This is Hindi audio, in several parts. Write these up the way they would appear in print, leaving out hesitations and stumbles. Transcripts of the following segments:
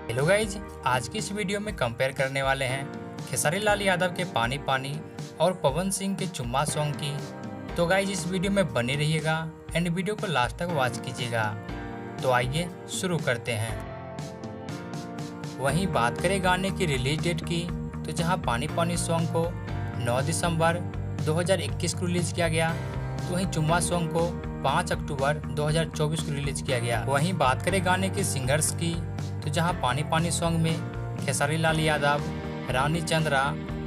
हेलो गाइज, आज की इस वीडियो में कंपेयर करने वाले हैं खेसारी लाल यादव के पानी पानी और पवन सिंह के चुम्मा सॉन्ग की। तो गाइज इस वीडियो में बने रहिएगा एंड वीडियो को लास्ट तक वॉच कीजिएगा। तो आइए शुरू करते हैं। वहीं बात करें गाने की रिलीज डेट की, तो जहां पानी पानी सॉन्ग को 9 दिसंबर 2021 को रिलीज किया गया, तो वहीं चुम्मा सॉन्ग को 5 अक्टूबर 2024 को रिलीज किया गया। वहीं बात करें गाने के सिंगर्स की, तो जहां पानी पानी सॉन्ग में खेसारी लाल यादव, रानी चंद्रा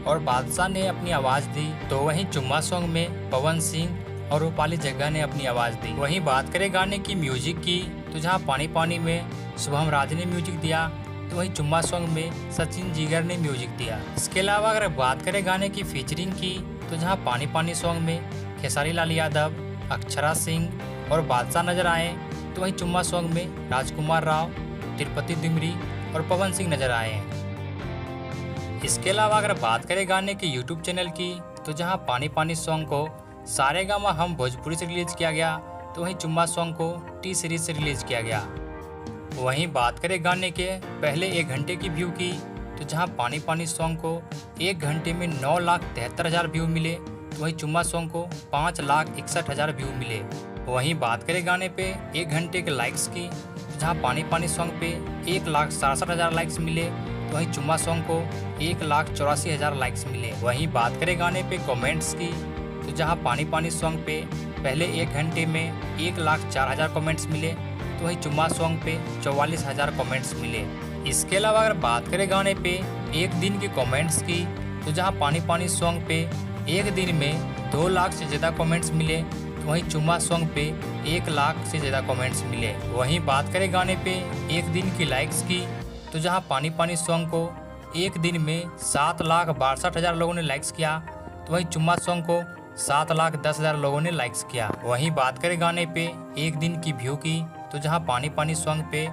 और बादशाह ने अपनी आवाज़ दी, तो वहीं चुम्मा सॉन्ग में पवन सिंह और रूपाली जग्गा ने अपनी आवाज़ दी। वहीं बात करें गाने की म्यूजिक की, तो जहां पानी पानी में शुभम राज ने म्यूजिक दिया, तो वहीं चुम्मा सॉन्ग में सचिन जिगर ने म्यूजिक दिया। इसके अलावा अगर बात करें गाने की फीचरिंग की, तो जहां पानी पानी सॉन्ग में खेसारी लाल यादव, अक्षरा सिंह और बादशाह नजर आए, तो वहीं चुम्मा सॉन्ग में राजकुमार राव, तिरुपति दिमरी और पवन सिंह नजर आए हैं। इसके अलावा अगर बात करें गाने के यूट्यूब चैनल की, तो जहां पानी पानी सॉन्ग को सारेगामा हम भोजपुरी से रिलीज किया गया, तो वहीं चुम्मा सॉन्ग को टी सीरीज से रिलीज किया गया। वहीं बात करें गाने के पहले 1 घंटे की व्यू की, तो जहां पानी पानी सॉन्ग को 1 घंटे में 9,73,000 व्यू मिले, तो वहीं चुम्मा सॉन्ग को 5,61,000 व्यू मिले। वहीं बात करें गाने पे 1 घंटे के लाइक्स की, जहां पानी पानी सॉन्ग पे 1,67,000 लाइक्स मिले, तो वहीं चुम्मा सॉन्ग को 1,84,000 लाइक्स मिले। वहीं बात करें गाने पे कमेंट्स की, तो जहां पानी पानी सॉन्ग पे पहले 1 घंटे में 1,04,000 कमेंट्स मिले, तो वहीं चुम्मा सॉन्ग पे 44,000 कमेंट्स मिले। इसके अलावा अगर बात करें गाने पे 1 दिन के कमेंट्स की, तो जहां पानी पानी सॉन्ग पे 1 दिन में 2 लाख से ज़्यादा कमेंट्स मिले, तो वहीं चुम्मा सॉन्ग पे 1 लाख से ज़्यादा कमेंट्स मिले। वहीं बात करें गाने पे 1 दिन की लाइक्स की, तो जहां पानी पानी सॉन्ग को 1 दिन में 7,62,000 लोगों ने लाइक्स किया, तो वहीं चुम्मा सॉन्ग को 7,10,000 लोगों ने लाइक्स किया। वहीं बात करें गाने पे 1 दिन की व्यू की, तो जहां पानी पानी सॉन्ग पे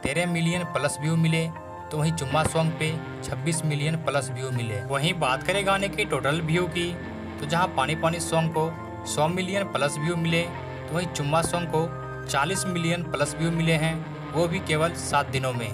13 मिलियन प्लस व्यू मिले, तो वहीं चुम्मा सॉन्ग पे 26 मिलियन प्लस व्यू मिले। वहीं बात करें गाने के टोटल व्यू की, तो जहां पानी पानी सॉन्ग को 100 मिलियन प्लस व्यू मिले, तो वहीं चुम्मा सॉन्ग को 40 मिलियन प्लस व्यू मिले हैं, वो भी केवल 7 दिनों में।